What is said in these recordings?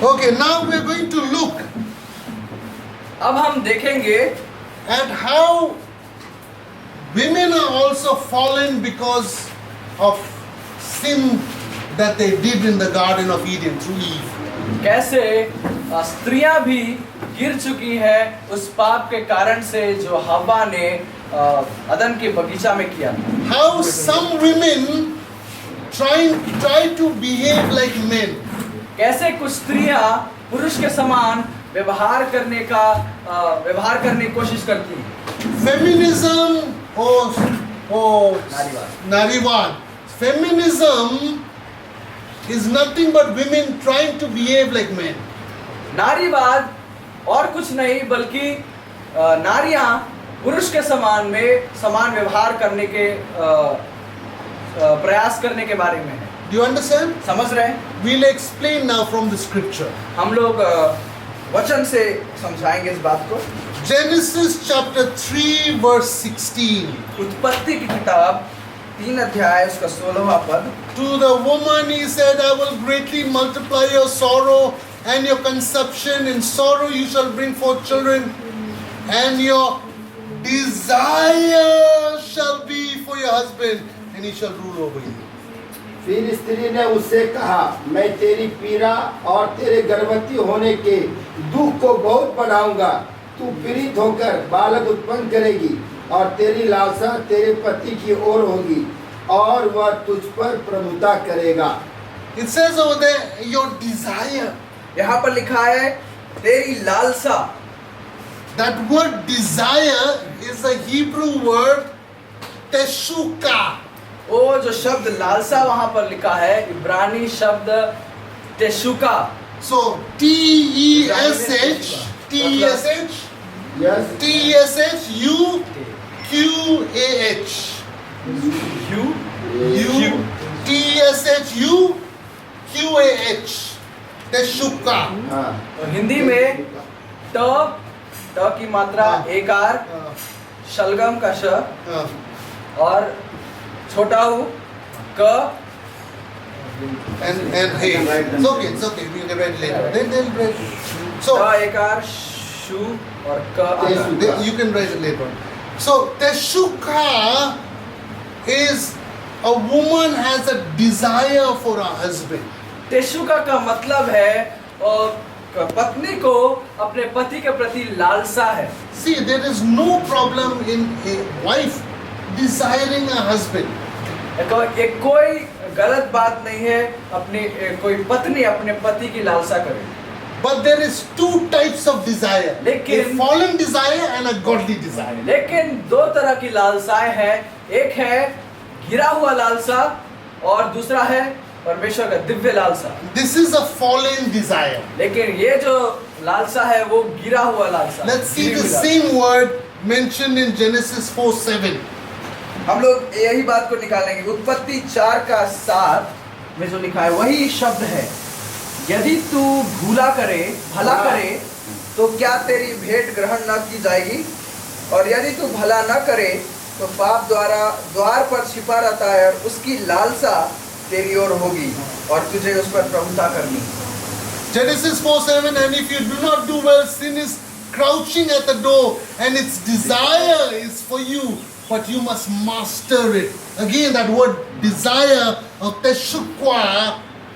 Okay, now we are going to look अब हम देखेंगे at how women are also fallen because of sin that they did in the Garden of Eden through Eve. कैसे स्त्रियां भी गिर चुकी है उस पाप के कारण से जो हवा ने अदन के बगीचा में किया। How some women try to behave like men. कैसे कुछ स्त्रियां पुरुष के समान व्यवहार करने की कोशिश करती हैं। Feminism or नारीवाद। Narivad. Feminism is nothing but women trying to behave like men. नारीवाद और कुछ नहीं बल्कि नारियां पुरुष के समान व्यवहार करने के प्रयास करने के बारे में है। Do you understand? समझ रहे हैं? We'll explain now from the scripture. हम लोग वचन से समझाएंगे इस बात को। Genesis chapter 3 verse 16. उत्पत्ति की किताब 3 अध्याय उसका 16वां पद। To the woman he said, I will greatly multiply your sorrow and your conception. In sorrow you shall bring forth children, and your desire shall be for your husband, and he shall rule over you. फिर स्त्री ने उससे कहा, मैं तेरी पीड़ा और तेरे गर्भवती होने के दुख को बहुत बढ़ाऊंगा। तू पीड़ित होकर बालक उत्पन्न करेगी और तेरी लालसा तेरे पति की ओर होगी और वह तुझ पर प्रभुता करेगा। It says over there, your desire. यहाँ पर लिखा है तेरी लालसा। That word desire is a Hebrew word teshuka. वो जो शब्द लालसा वहां पर लिखा है इब्रानी शब्द टेशुका। So T-E-S-H Yes. T-E-S-H-U-Q-A-H. T-E-S-H-U-Q-A-H. teshuka. हाँ। तो हिंदी में ट की मात्रा एकार, शलगम का श और छोटा हूँ क And hey, it's okay. We can write later. They'll write. So ट एकार शु और क आकार। you can write it later. So teshuka is a woman has a desire for a husband. टेशुका का मतलब है पत्नी को अपने पति के प्रति लालसा है। See, there is no problem in a wife desiring a husband. एक कोई गलत बात नहीं है कोई पत्नी अपने पति की लालसा करे। But there is two types of desire. A fallen desire and a godly desire. लेकिन दो तरह की लालसाएं हैं। एक है गिरा हुआ लालसा और दूसरा है परमेश्वर का दिव्य लालसा। This is a fallen desire. लेकिन ये जो लालसा है वो गिरा हुआ लालसा। Let's see the same word mentioned in Genesis 4:7. हम लोग यही बात को निकालेंगे। उत्पत्ति 4:7 में जो लिखा है वही शब्द है। यदि तू भला करे तो क्या तेरी भेंट ग्रहण न की जाएगी, और यदि तू भला न करे तो पाप द्वार पर छिपा रहता है और उसकी लालसा तेरी ओर होगी और तुझे उस पर प्रभुता करनी। Genesis 4:7. And if you do not do well, sin is crouching at the door, and its desire is for you, but you must master it. Again, that word desire of teshukwa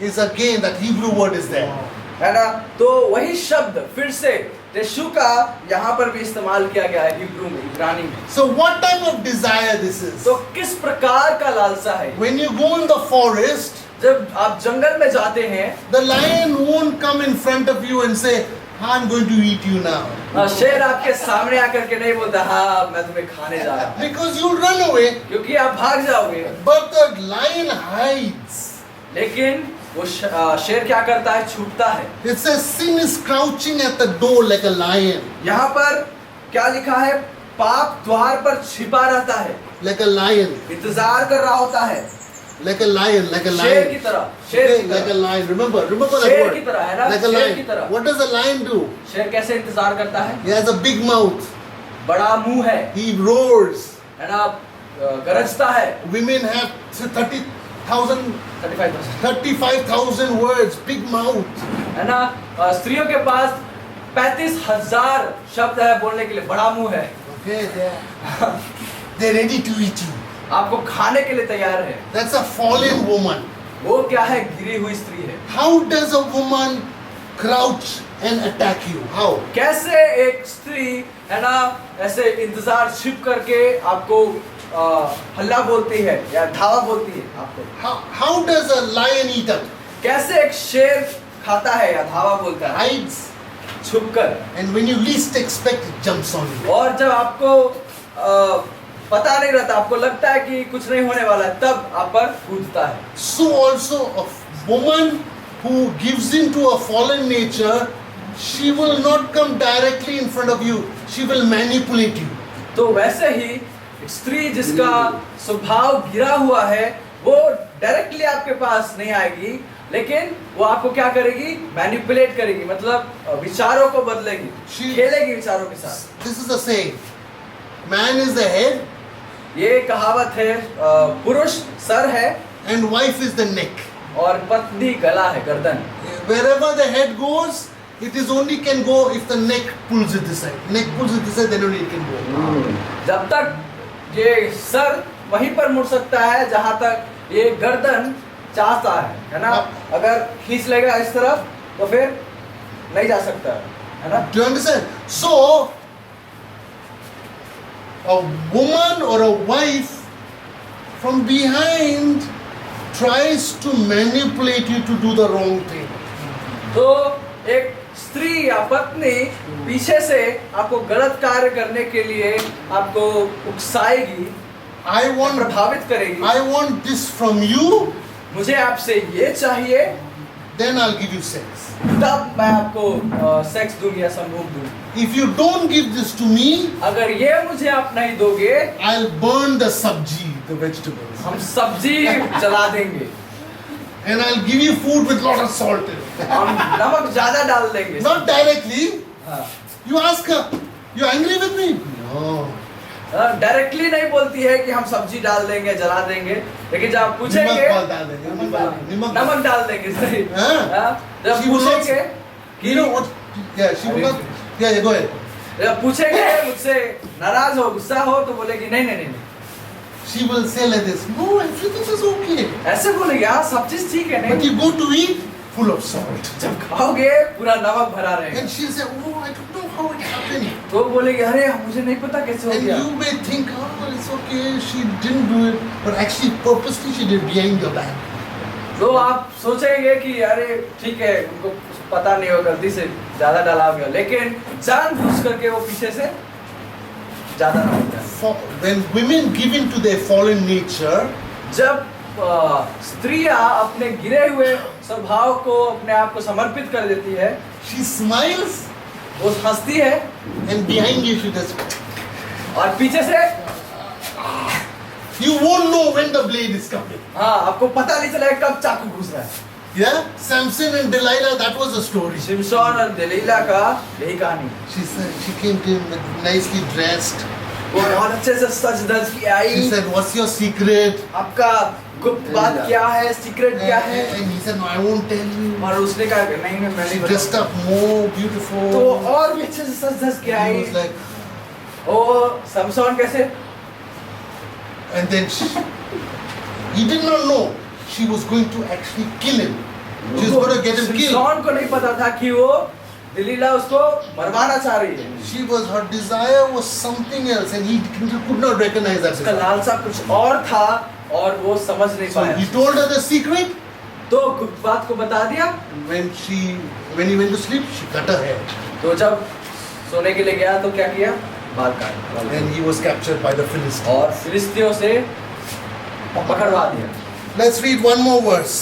is again that Hebrew word is there. है ना? तो वही शब्द फिर से टेशुका यहाँ पर भी इस्तेमाल किया गया है हिब्रू में, इब्रानी में। So what type of desire this is? तो किस प्रकार का लालसा है? When you go in the forest, जब आप जंगल में जाते हैं, the lion won't come in front of you and say, I'm going to eat you now. शेर आपके सामने आकर के नहीं बोलता हाँ मैं तुम्हें खाने जा रहा हूँ, Because you'll run away. क्योंकि आप भाग जाओगे। But the lion hides. लेकिन वो शेर क्या करता है? छुपता है। It says sin is crouching at the door like a lion. यहाँ पर क्या लिखा है? पाप द्वार पर छिपा रहता है, Like a lion. इंतजार कर रहा होता है। Like a lion. शेर की तरह, शेर की Like a तरह, lion. Remember that शेर की word. तरह है ना? Like a शेर की lion. तरह। What does a lion do? शेर कैसे इंतजार करता है? He has a big mouth. बड़ा मुंह है, He roars. है ना? गरजता है। Women have 35,000 35,000 words, big mouth. है ना। स्त्रियों के पास 35,000 शब्द है बोलने के लिए, बड़ा मुंह है। Okay, they're ready to eat you. आपको खाने के लिए तैयार है। That's a fallen woman. वो क्या है? गिरी हुई स्त्री है। How does a woman crouch and attack you? How? कैसे एक स्त्री है ना ऐसे इंतजार छिप करके आपको हल्ला बोलती है या धावा बोलती है आपको? How does a lion eat up? कैसे एक शेर खाता है या धावा बोलता है? Hides. छुप कर। And when you least expect, it jumps on you. और जब आपको पता नहीं रहता, आपको लगता है कि कुछ नहीं होने वाला है, तब आप पर कूदता है। So also a woman who gives in to a fallen nature, she will not come directly in front of you. She will manipulate you. तो वैसे ही एक स्त्री जिसका स्वभाव गिरा हुआ है, वो डायरेक्टली आपके पास नहीं आएगी, लेकिन वो आपको क्या करेगी? मैनिपुलेट करेगी, मतलब विचारों को बदलेगी, खेलेगी विचारों के साथ। This is the saying. Man is the head ये कहावत है, पुरुष सर है and wife is the neck. और पत्नी गला है, गर्दन। Wherever the head goes, it is only can go if the neck pulls it this side. Neck pulls it this side, then only it can go. जब तक ये sir वहीं पर मुड़ सकता है जहां तक ये गर्दन चाहता है ना। अगर खींच लेगा इस तरफ तो फिर नहीं जा सकता है ना। Do you understand? So, a woman or a wife from behind tries to manipulate you to do the wrong thing. तो एक स्त्री या पत्नी पीछे से आपको गलत कार्य करने के लिए आपको उकसाएगी, प्रभावित करेगी। I want this from you. मुझे आपसे ये चाहिए, then I'll give you sex. तब मैं आपको सेक्स दूंगी या संभोग दूंगी। If you don't give this to me, अगर ये मुझे आप नहीं दोगे, I'll burn the sabji, the vegetables. हम सब्जी जला देंगे। And I'll give you food with lot of salt in it. हम नमक ज्यादा डाल देंगे। Not directly. हाँ। You ask her, you angry with me? No. Directly नहीं बोलती है कि हम सब्जी डाल देंगे, जला देंगे, लेकिन जब आप पूछेंगे नमक डाल देंगे। सही। जब पूछेंगे you know what? Yeah, she will not. Yeah, go ahead. जब पूछेंगे मुझसे नाराज हो, गुस्सा हो, तो बोलेगी नहीं नहीं नहीं। She will say like this. No, everything is okay. ऐसे बोलेगी, हाँ सब चीज ठीक है। But you go to eat, full of salt. जब खाओगे पूरा नमक भरा रहेगा। And she'll say, oh, I don't know how it happened. तो बोलेगी, अरे मुझे नहीं पता कैसे हो And गया। you may think, oh, it's okay, she didn't do it, but actually purposely she did behind your back. तो आप सोचेंगे कि अरे ठीक है, उनको पता नहीं हो, गलती से ज्यादा डाला हो गया, लेकिन जानबूझ करके वो पीछे से ज्यादा ना हो जाए। When women give in to their fallen nature, जब स्त्रियां अपने गिरे हुए स्वभाव को, अपने आप को समर्पित कर देती है, she smiles वो हंसती है, and behind you she does. और पीछे से You won't know when the blade is coming. हाँ, आपको पता नहीं चलेगा कब चाकू घुस रहा है। Yeah, Samson and Delilah, that was the story. शिमशोन और दलीला का यही कहानी। She said she came to him nicely dressed. वो बहुत अच्छे से सज धज के आई। She said, "What's your secret?" आपका गुप्त बात क्या है, सीक्रेट क्या है? And he said, "No, I won't tell you." और उसने कहा कि नहीं मैं नहीं Dressed बताऊंगा। up more beautiful. तो और भी अच्छे से सज धज के He I. was like, O Samson कैसे? and then he did not know she was going to actually kill him. She was going to get him killed. शिमशोन को नहीं पता था कि वो दलीला उसको मरवाना चाह रही है। Her desire was something else, and he could not recognize that. उसका लालसा कुछ और था और वो समझ नहीं So पाया। he told her the secret. तो गुप्त बात को बता दिया। When he went to sleep, she cut her hair, तो जब सोने के लिए गया तो क्या किया? बाल काट। and he was captured by the Philistines. और फिलिस्तियों से पकड़वा दिया। Let's read one more verse.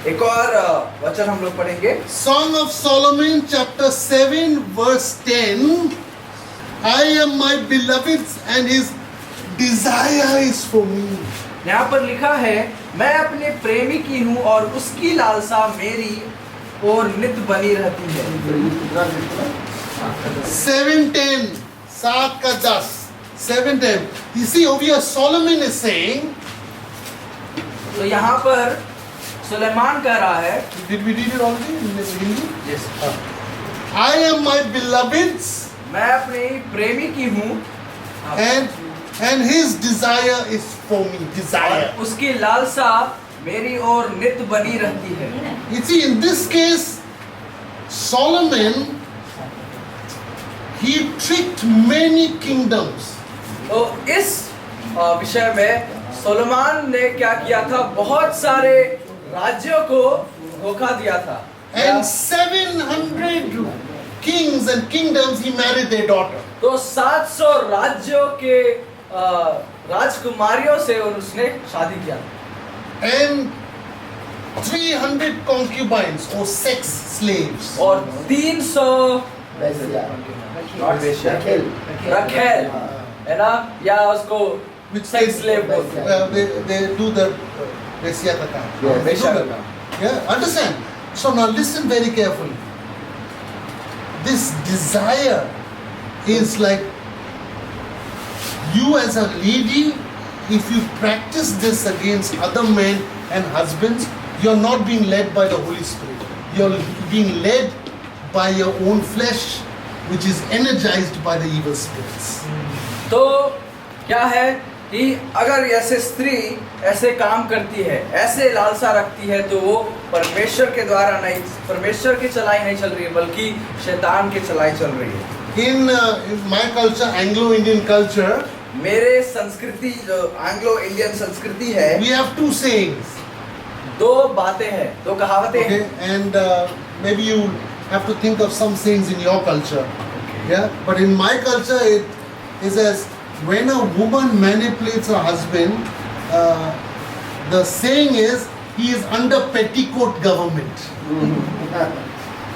एक और वचन हम लोग पढ़ेंगे। Song of Solomon, chapter 7, verse 10. I am my beloved's, and his desire is for me. यहाँ पर लिखा है, मैं अपने प्रेमी की हूँ और उसकी लालसा मेरी और नित बनी रहती है। 7:10, 7 का 10, 7:10. You see over here Solomon is saying, तो यहाँ पर सुलेमान कह रहा है, Did we read it already in Hindi? yes, I am my beloved's, मैं अपनी प्रेमी की हूँ and his desire is for me. Desire. और उसकी लालसा मेरी ओर नित्य बनी रहती है। You see, in this case, Solomon, he tricked many kingdoms. तो इस विषय में सोलोमान ने क्या किया था, बहुत सारे राज्यों को धोखा दिया था। And 700 kings and kingdoms he married their daughter. तो 700 राज्यों के राजकुमारियों से उसने शादी किया। And 300 concubines or sex slaves. और 300 वैश्या, नॉट वेश्या, रखेल। रखेल है ना, या उसको सेक्स स्लेव बोलते हैं। They do the Vesyata काम. Yes. They do वेश्या का that. काम। Yeah, understand? So now listen very carefully. This desire is like you as a lady, if you practice this against other men and husbands, you're not being led by the Holy Spirit. You're being led by your own flesh, which is energized by the evil spirits. तो क्या है कि अगर ऐसे स्त्री ऐसे काम करती है, ऐसे लालसा रखती है, तो वो परमेश्वर के द्वारा नहीं, परमेश्वर की चलाई नहीं चल रही है, बल्कि शैतान की चलाई चल रही है। In my culture, Anglo-Indian culture, मेरे संस्कृति जो एंग्लो इंडियन संस्कृति है, we have two sayings. दो बातें हैं, दो कहावतें Okay, हैं। and maybe you have to think of some sayings in your culture. Yeah, but in my culture, it is as when a woman manipulates her husband, the saying is he is under petticoat government.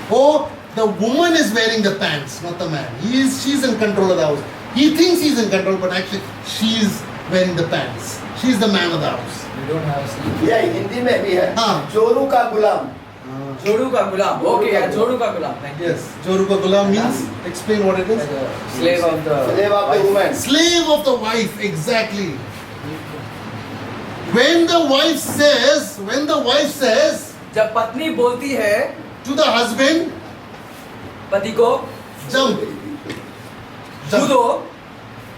Or the woman is wearing the pants, not the man. She's in control of the house. He thinks he's in control, but actually she's wearing the pants. She's the man of the house. यह हिंदी में भी है, हाँ। चोरू का गुलाम। जोड़ू का गुलाम, okay यार, जोड़ू का गुलाम, thank you. Yes, Joruba Gulam means, explain what it is. Slave of the Slave of the woman. Slave of the wife, exactly. When the wife says जब पत्नी बोलती है to the husband, पति को jump. कूदो,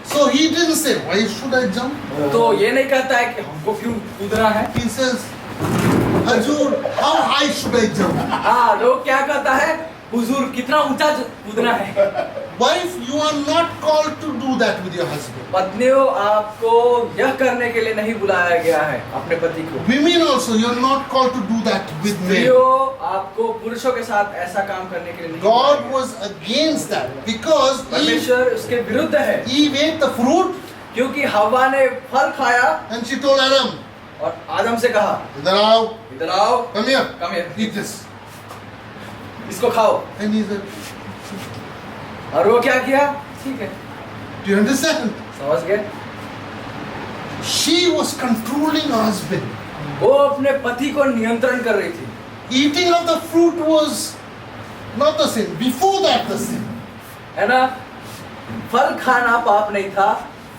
So he didn't say, why should I jump? तो ये नहीं कहता है कि हमको क्यों कूदना है। He says, Hajur, how high should I jump? हाँ, लोग क्या कहता है, हुजूर कितना ऊंचा कूदना है। Wife, you are not called to do that with your husband. पत्नियों, आपको यह करने के लिए नहीं बुलाया गया है अपने पति को। Women also, you are not called to do that with men. स्त्रियों, आपको पुरुषों के साथ ऐसा काम करने के लिए नहीं बुलाया God गया। was against that because Eve परमेश्वर उसके विरुद्ध है, ate the fruit क्योंकि हवा ने फल खाया and she told Adam, और आदम से कहा, "Idhar aao, इधर आओ, come here, come here, eat this." इसको खाओ। And he said, और वो क्या किया, ठीक है, do you understand? समझ गए। She was controlling her husband. वो अपने पति को नियंत्रण कर रही थी। Eating of the fruit was not the sin. Before that, the sin. है ना, फल खाना पाप नहीं था,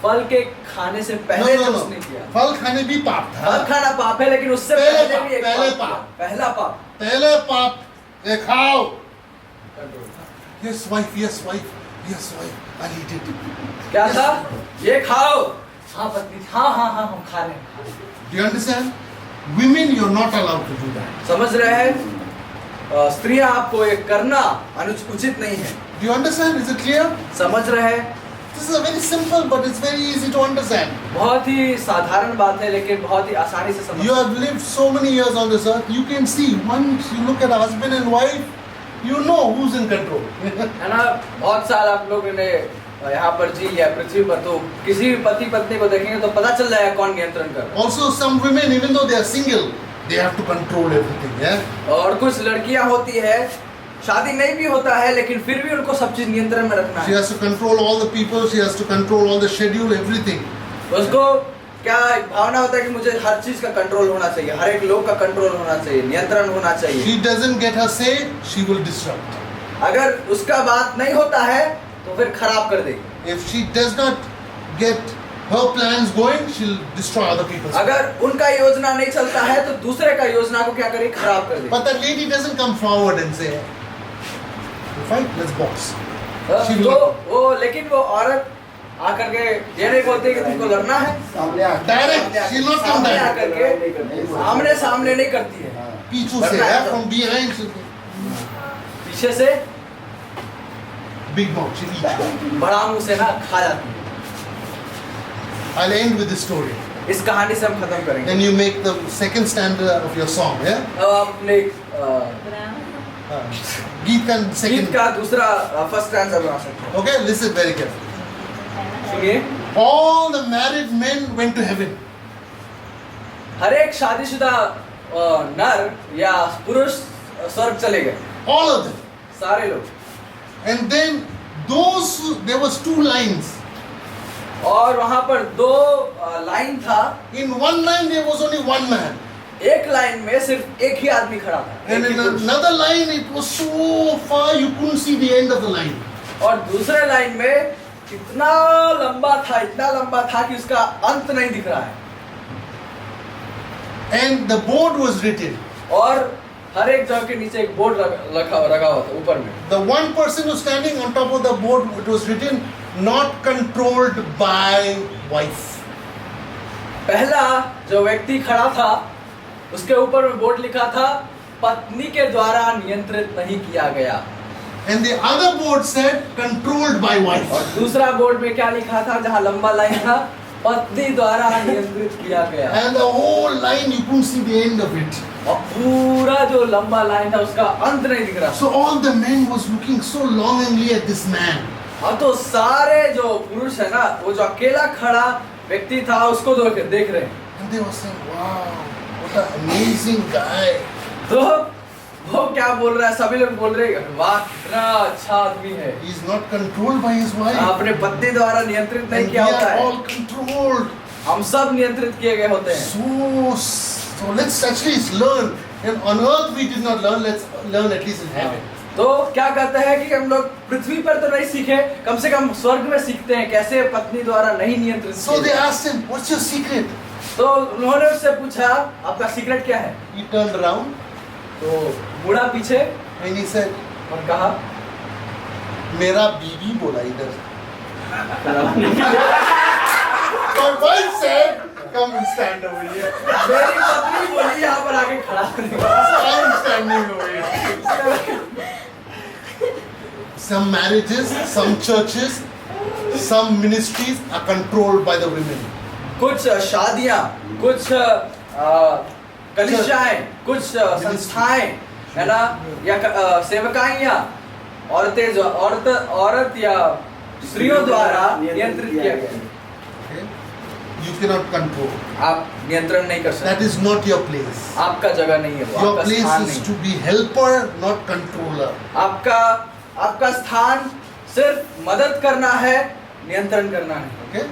फल के खाने से पहले जो उसने किया। फल खाने भी पाप फल था. खाना पाप है, लेकिन उससे पहले पहले पाप, भी एक पहले पाप पाप। था। पहला पाप। पहले पाप ये खाओ. Yes, wife. Yes, wife. Yes, wife. I'll eat it. क्या था, ये खाओ। हाँ पत्नी, हाँ हाँ हाँ हम खा रहे हैं। Do you understand? Women, you're not allowed to do that. समझ रहे हैं, स्त्रियां आपको ये करना उचित नहीं है। Do you understand? Is it clear? समझ रहे हैं, This is a very simple, but it's very easy to understand. बहुत ही साधारण बात है, लेकिन बहुत ही आसानी से समझ। You have lived so many years on this earth. You can see once you look at a husband and wife, you know who's in control. है ना, बहुत साल आप लोगों ने यहाँ पर जी लिया पृथ्वी पर, तो किसी भी पति पत्नी को देखेंगे तो पता चल जाएगा कौन नियंत्रण कर रहा Also, some women, even though they are single, they have to control everything. Yeah. है। और कुछ लड़कियां होती है, शादी नहीं भी होता है, लेकिन फिर भी उनको सब चीज नियंत्रण में रखना She है। has to control all the people. She has to control all the schedule, everything. उसको क्या भावना होता है कि मुझे हर चीज का कंट्रोल होना चाहिए, हर एक लोग का कंट्रोल होना चाहिए, नियंत्रण होना चाहिए। She doesn't get her say, she will disrupt. अगर उसका बात नहीं होता है तो फिर खराब कर देगी। If she does not get her plans going, she'll destroy other people's. अगर उनका योजना नहीं चलता है तो दूसरे का योजना को क्या करे, खराब कर दे। But that lady doesn't come forward and say, "Fine, let's box." She तो will वो लेकिन वो औरत आकर के ये नहीं बोलती कि तुमको लड़ना है, सामने आके direct. She'll not come सामने direct. आकर के आमने सामने नहीं करती है, हाँ। पीछू से, yeah, from behind. She'll पीछे से big mouth. She'll eat you. बड़ा मुंह से ना खा जाती है। I'll end with this story. इस कहानी से हम खत्म करेंगे। Then you make the second stanza of your song, yeah? अब अपने Geet ka गीत second. का दूसरा फर्स्ट स्टैंजा बना सकते हैं। Okay, listen very carefully. सुनिए, All the married men went to heaven. हर एक शादीशुदा नर या पुरुष स्वर्ग चले गए, All of them. सारे लोग। And then there was 2 lines. और वहां पर 2 लाइन था, In one line there was only one man. एक लाइन में सिर्फ एक ही आदमी खड़ा था, And एक in ही पुरुष। another line it was so far you couldn't see the end of the line. और दूसरे लाइन में इतना लंबा था कि उसका अंत नहीं दिख रहा है। And the board was written. और हर एक जगह के नीचे एक बोर्ड रखा हुआ था ऊपर में। The one person who was standing on top of the board, it was written, not controlled by wife. पहला जो व्यक्ति खड़ा था उसके ऊपर में बोर्ड लिखा था, पत्नी के द्वारा नियंत्रित नहीं किया गया। And the other board said, controlled by wife. और दूसरा बोर्ड में क्या लिखा था, जहाँ लंबा लाइन था, पत्नी द्वारा नियंत्रित किया गया। And the whole line you couldn't see the end of it. और पूरा जो लंबा लाइन था उसका अंत नहीं दिख रहा। So all the men was looking so longingly at this man. और तो सारे जो पुरुष है ना, वो जो अकेला खड़ा व्यक्ति था उसको देख रहे हैं। And they were saying, wow, what an amazing guy. तो वो क्या बोल रहा है, सभी लोग बोल रहे हैं, वाह कितना अच्छा आदमी है, He's not controlled by his wife. अपने पत्नी द्वारा नियंत्रित नहीं And we किया होता are है। all controlled. हम सब नियंत्रित किए गए होते हैं। So let's actually learn. And on earth we did not learn. Let's learn at least in heaven. तो क्या कहते हैं कि हम लोग पृथ्वी पर तो नहीं सीखे, कम से कम स्वर्ग में सीखते हैं कैसे पत्नी द्वारा नहीं नियंत्रित So they किया। asked him, "What's your secret?" तो उन्होंने उससे पूछा, आपका सीक्रेट क्या है? He turned around तो मुड़ा पीछे and he said, और कहा, "मेरा बीवी बोला इधर." My wife said, "Come and stand over here." मेरी पत्नी बोली यहाँ पर आके खड़ा होने को। So I am standing over here. Some marriages, some churches, some ministries are controlled by the women. कुछ शादियाँ, कुछ कलिसियाएं, कुछ संस्थाएं है ना, या सेवकाइयाँ, औरत या स्त्रियों द्वारा नियंत्रित किया गया। Okay? You cannot control. आप नियंत्रण नहीं कर सकते। That is not your place. आपका जगह नहीं है वो, Your आपका place स्थान is नहीं। to be helper, not controller. आपका स्थान सिर्फ मदद करना है, नियंत्रण करना है। Okay?